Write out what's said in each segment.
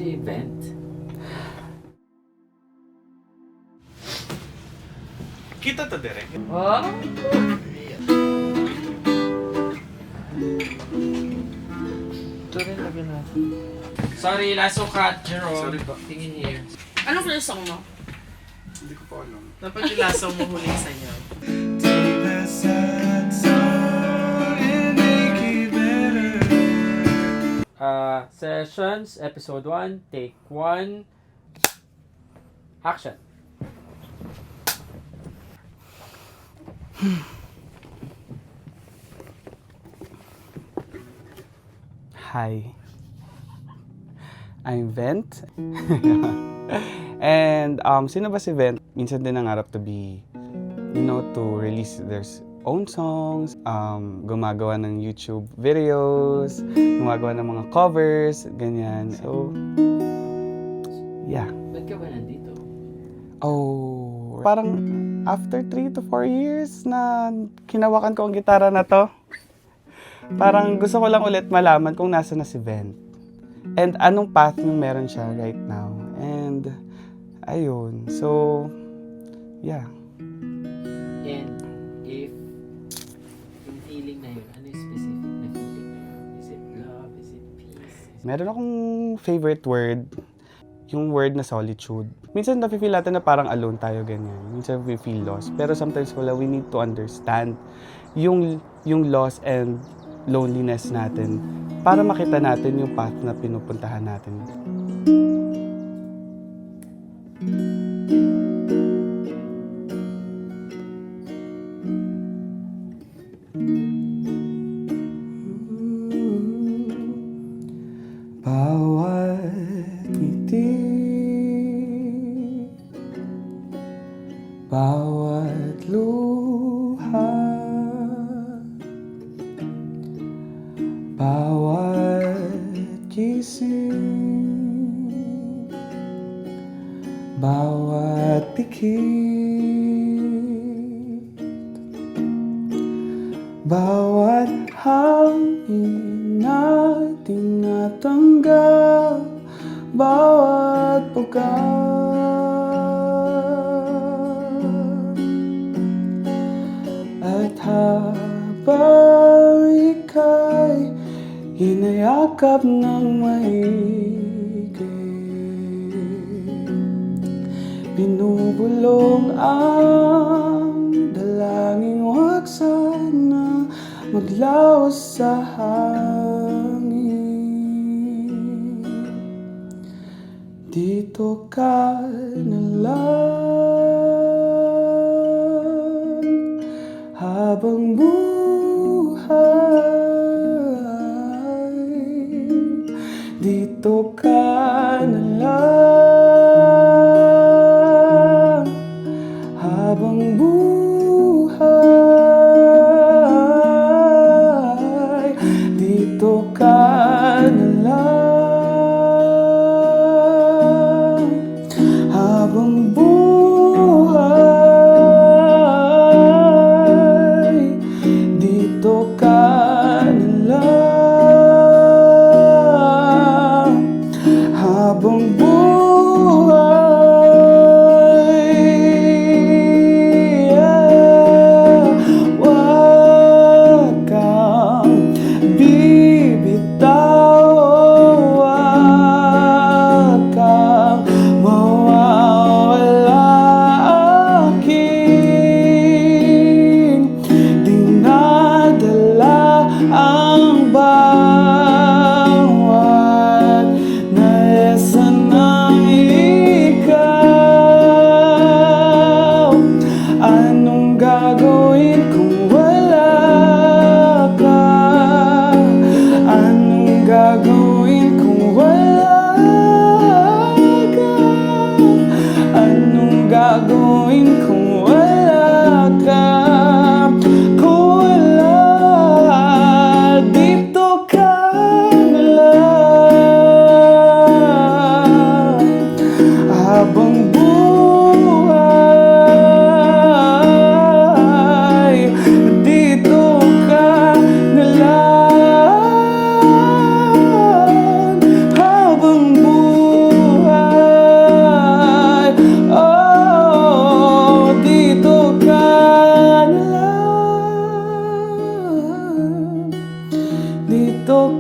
si Vent? Kita to direct. Oh? Ito rin lagyan natin. Sorry, laso cut, Jerome. Sorry po. Tingin here. Anong first song mo? Hindi ko pa alam. Dapat yung laso mo huling sayaw. Take the sad song and make it better. Sessions, episode 1, take 1. Action. Hi, I'm Vent. And sino ba si Vent? Minsan din nangarap to be, to release their own songs, gumagawa ng YouTube videos, gumagawa ng mga covers, ganyan. So, yeah. Ba't ka ba nandito? Oh, parang after 3 to 4 years na kinawakan ko ang gitara na to, parang gusto ko lang ulit malaman kung nasa na si Vent. And anong path yung meron siya right now. And, ayun. So, yeah. And if yung feeling na yun, ano yung specific na feeling na yun? Is it love? Is it peace? Meron akong favorite word, yung word na solitude. Minsan nafe-feel natin na parang alone tayo, ganyan. Minsan we feel lost. Pero sometimes we need to understand yung loss and loneliness natin para makita natin yung path na pinupuntahan natin. Bawat ngiti, bawat luha, bawat gising, bawat pikit, bawat hangin na tinatanggap, bawat pagkat. At habang ika'y hinayakap ng maigi, binubulong ang dalangin, huwag sana maglawas sa hangin. Dito ka na lang habang buhay. Dito ka na lang habang buhay. Dito ka na lang habang buhay. Dito ka na lang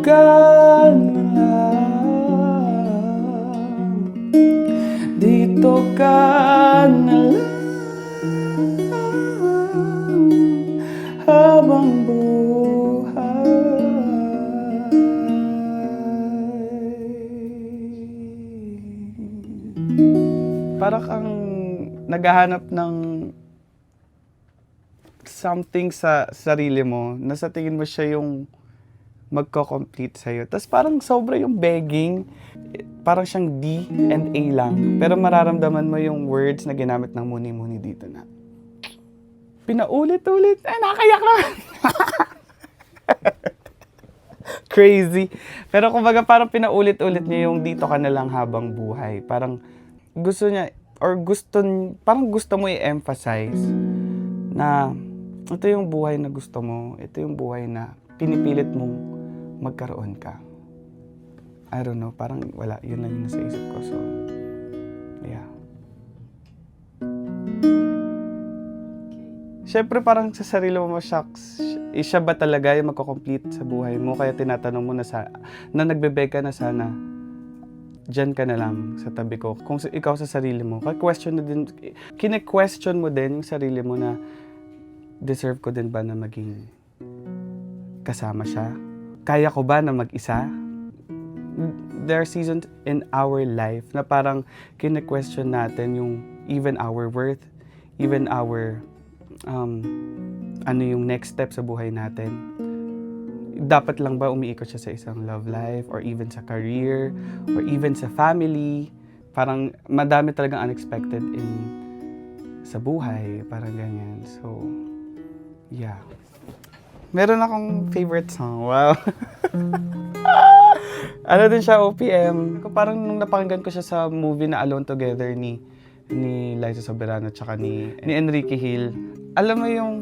ka na lang, dito ka na lang habang buhay. Para kang naghahanap ng something sa sarili mo na sa tingin mo siya yung magko-complete sa'yo. Tapos parang sobra yung begging. Parang siyang D and A lang. Pero mararamdaman mo yung words na ginamit ng muni-muni dito na pinaulit-ulit. Ay, nakayak naman. Crazy. Pero kumbaga parang pinaulit-ulit niya yung dito ka na lang habang buhay. Parang gusto niya, or parang gusto mo i-emphasize na ito yung buhay na gusto mo. Ito yung buhay na pinipilit mong magkaroon ka. I don't know, parang wala. Yun lang yung nasa isip ko. So, yeah. Siyempre parang sa sarili mo, shucks, siya ba talaga yung magko-complete sa buhay mo? Kaya tinatanong mo na nagbe-beg ka na sana, dyan ka na lang sa tabi ko. Kung ikaw sa sarili mo, kine-question mo din yung sarili mo na deserve ko din ba na maging kasama siya? Kaya ko ba na mag-isa? There are seasons in our life na parang kine-question natin yung even our worth, even our ano yung next step sa buhay natin. Dapat lang ba umiikot siya sa isang love life or even sa career or even sa family? Parang madami talagang unexpected sa buhay, parang ganyan. So, yeah. Meron akong favorite song. Wow. Ano din siya, OPM. Parang nung napakinggan ko siya sa movie na Alone Together ni Liza Soberano tsaka ni Enrique Hill. Alam mo yung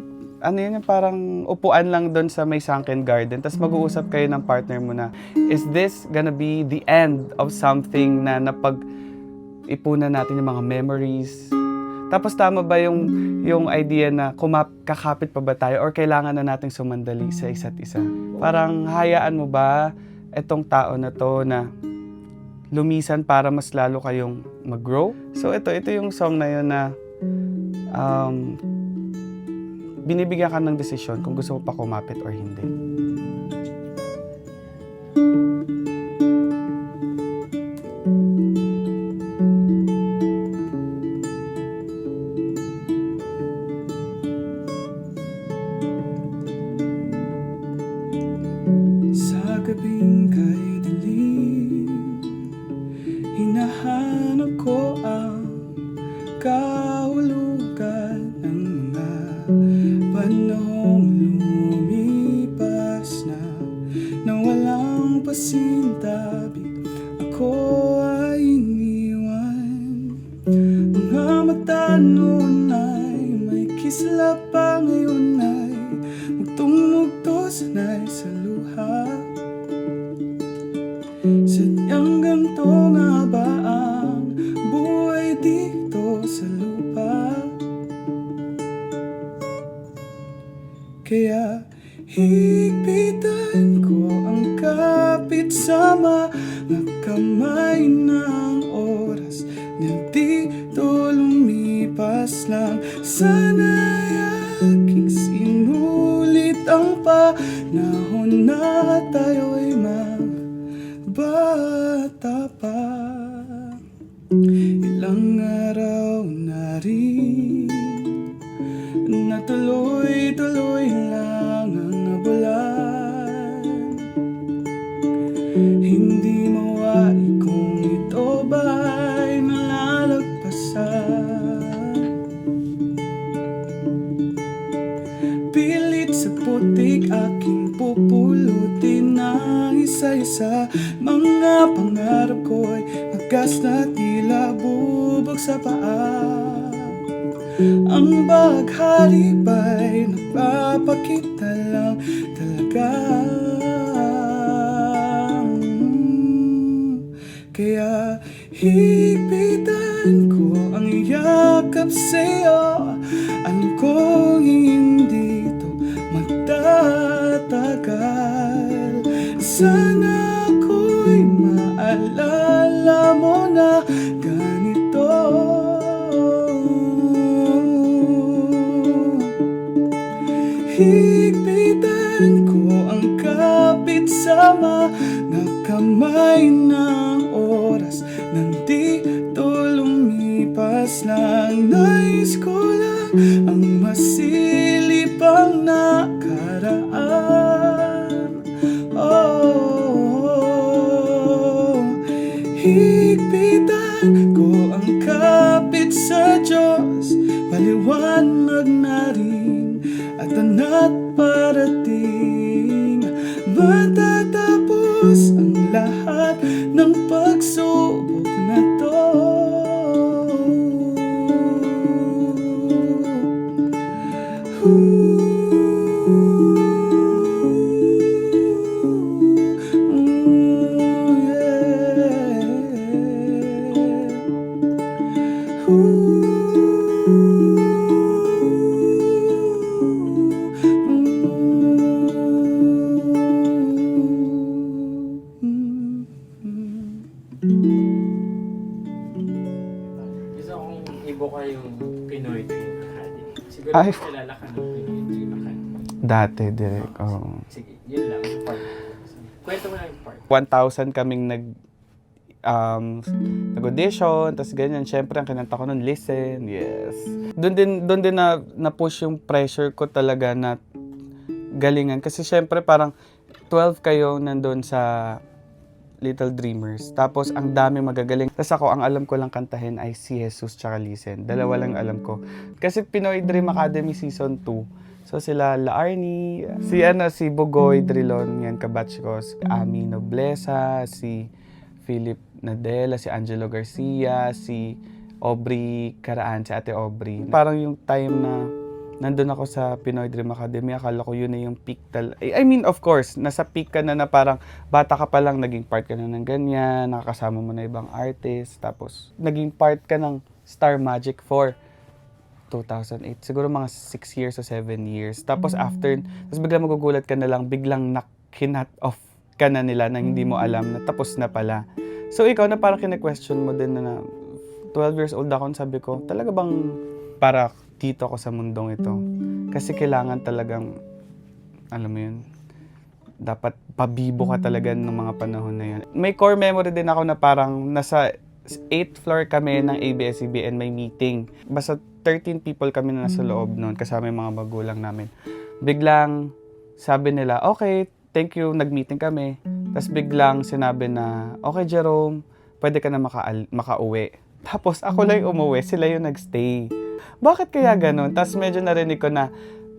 ano yun, parang upuan lang doon sa may sunken garden. Tapos mag-uusap kayo ng partner mo na, is this gonna be the end of something na napag-ipunan natin yung mga memories? Tapos tama ba yung idea na kakapit pa ba tayo or kailangan na nating sumandali sa isa't isa? Parang hayaan mo ba itong tao na to na lumisan para mas lalo kayong mag-grow? So ito yung song na yun na binibigyan ka ng desisyon kung gusto mo pa kumapit or hindi. Sa gabing kay dilim, hinahanap ko ang kahulugan ng mga panahong lumipas na walang pasintabi. Ako ay iniwan. Mga mata noon ay may kislap, pa ngayon ay mugtong-mugto, sanay sa luha. Sadyang ganito nga ba ang buhay dito sa lupa? Kaya higpitan ko ang kapit sa mga kamay ng oras na dito lumipas lang. Sana'y aking sinulit ang panahon na tayo'y bata pa. Ilang araw na rin na tuloy-tuloy lang ang bulan. Hindi mawari kung ito ba'y nalalagpasan. Pilit sa putik aking pupulutin ng isa-isa. Mga pangarap ko'y magas na tila bubog sa paa. Ang baghali ba'y nagpapakita lang talaga. Kaya higpitan ko ang yakap sa'yo. Alam kong hindi ito magtatagal. Sa sana ako'y maalala mo na ganito. Higpitan ko ang kapit sama na kamay ng oras. Nandito lumipas lang. Nais ko lang ang masilip ang nakaraan. Oh, higpitan ko ang kapit sa Diyos. Paliwanag na rin at parating. Matatapos ang lahat ng pagsubok na to. Gusto kong ibuka yung Pinoy Dream Academy. Siguro Ay. kilala ka ng Pinoy Dream Academy. Dati, direct. Sige, yun lang. Yung part. Kwento mo lang yung part. 1,000 kaming nag-audition, tapos ganyan. Siyempre, ang kinanta ko nun, Listen, yes. Doon din na-push yung pressure ko talaga na galingan. Kasi siyempre, parang 12 kayo nandun sa Little Dreamers. Tapos, ang dami magagaling. Tapos ako, ang alam ko lang kantahin ay Si Jesus tsaka Listen. Dalawa lang alam ko. Kasi Pinoy Dream Academy Season 2. So, sila La Arnie, si Bugoy Drilon, yan, kabatch ko. Si Ami Noblesa, si Philip Nadella, si Angelo Garcia, si Aubrey Caraan, si Ate Aubrey. Parang yung time na nandun ako sa Pinoy Dream Academy, akala ko yun na yung peak I mean, of course, nasa peak ka na parang bata ka pa lang, naging part ka na ng ganyan, nakakasama mo na ibang artist, tapos naging part ka ng Star Magic for 2008. Siguro mga 6 years o 7 years. Tapos tapos biglang magugulat ka na lang, biglang kinat off ka na nila nang hindi mo alam na tapos na pala. So ikaw na parang kine-question mo din na 12 years old ako, sabi ko, talaga bang para dito ako sa mundong ito? Kasi kailangan talagang, alam mo yun, dapat pabibo ka talaga ng mga panahon na yun. May core memory din ako na parang nasa 8th floor kami ng ABS-CBN, may meeting. Basta 13 people kami na nasa loob noon, kasama yung mga magulang namin. Biglang sabi nila, okay, thank you, nag-meeting kami. Tapos biglang sinabi na, okay Jerome, pwede ka na makauwi. Tapos ako lang umuwi, sila yung nagstay. Bakit kaya ganun? Tapos medyo narinig ko na,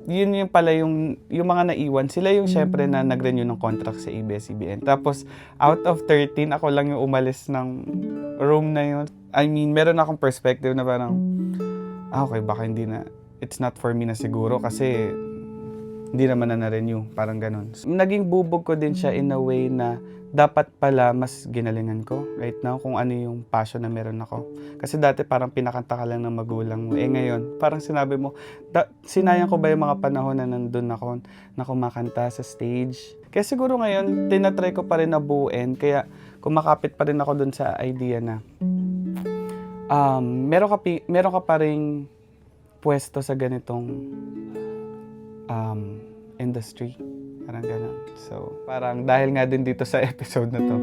yun yung pala yung mga naiwan, sila yung syempre na nag-renew ng contract sa ABS-CBN. Tapos out of 13, ako lang yung umalis ng room na yun. I mean, meron akong perspective na parang, okay, baka hindi na, it's not for me na siguro kasi hindi naman na na-renew, parang ganun. Naging bubog ko din siya in a way na dapat pala mas ginalingan ko right now kung ano yung passion na meron ako. Kasi dati parang pinakanta ka lang ng magulang mo. Ngayon, parang sinabi mo, sinayang ko ba yung mga panahon na nandun ako na kumakanta sa stage? Kaya siguro ngayon, tinatry ko pa rin na buuin. Kaya kumakapit pa rin ako dun sa idea na meron ka pa rin pwesto sa ganitong industry. Parang ganun. So, parang dahil nga din dito sa episode na to,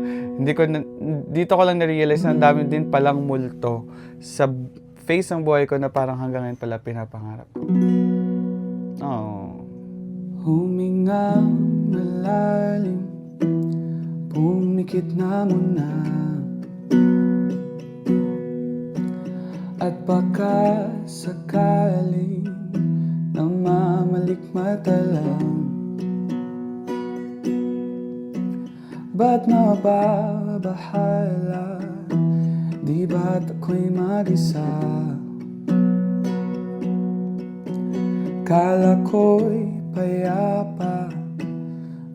dito ko lang na-realize na dami din palang multo sa face ng buhay ko na parang hanggang ngayon pala pinapangarap ko. Oh. Huminga malalim, pumikit na muna, at baka sakaling namamalikmata lang. Ba't mababahala? Di ba't ako'y mag-isa? Kala ko'y payapa,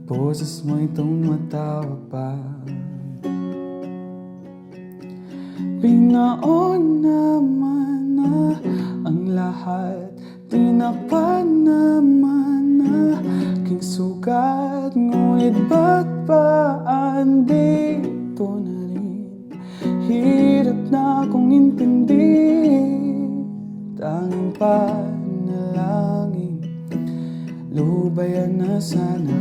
boses mo'y tumatawa pa. Binaon naman na ang lahat, tinakpan naman na aking sugat. Ngunit ba't ba andito na rin. Hirap na akong intindihin. Tanging panalangin, lubayan na sana.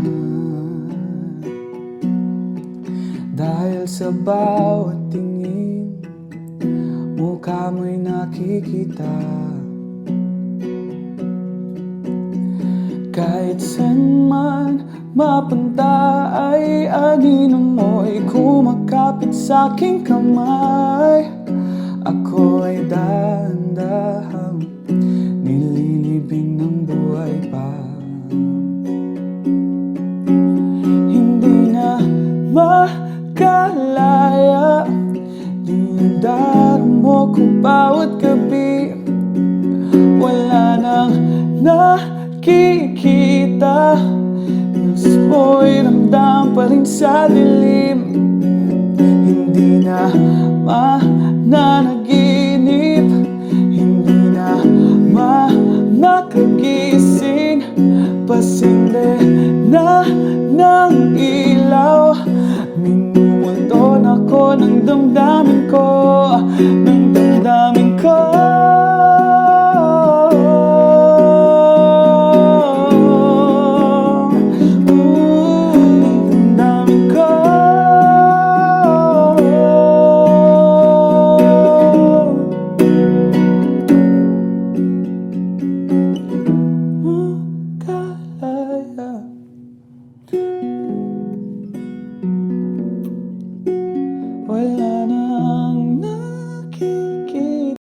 Dahil sa bawat tingin, mukha mo'y nakikita. Kahit saan man mapunta ay anino mo'y kumakapit sa aking kamay. Ako ay dahan-dahang nililibing ng buhay pa. Hindi na makalaya, dinadamo ko bawat gabi. Wala nang nakikita, mo'y ramdam pa rin sa dilim. Hindi na mananaginip, hindi na makagising. Pasinde na ng ilaw, minumulton ako ng damdamin ko, ng damdamin ko. Wala nang nakikita.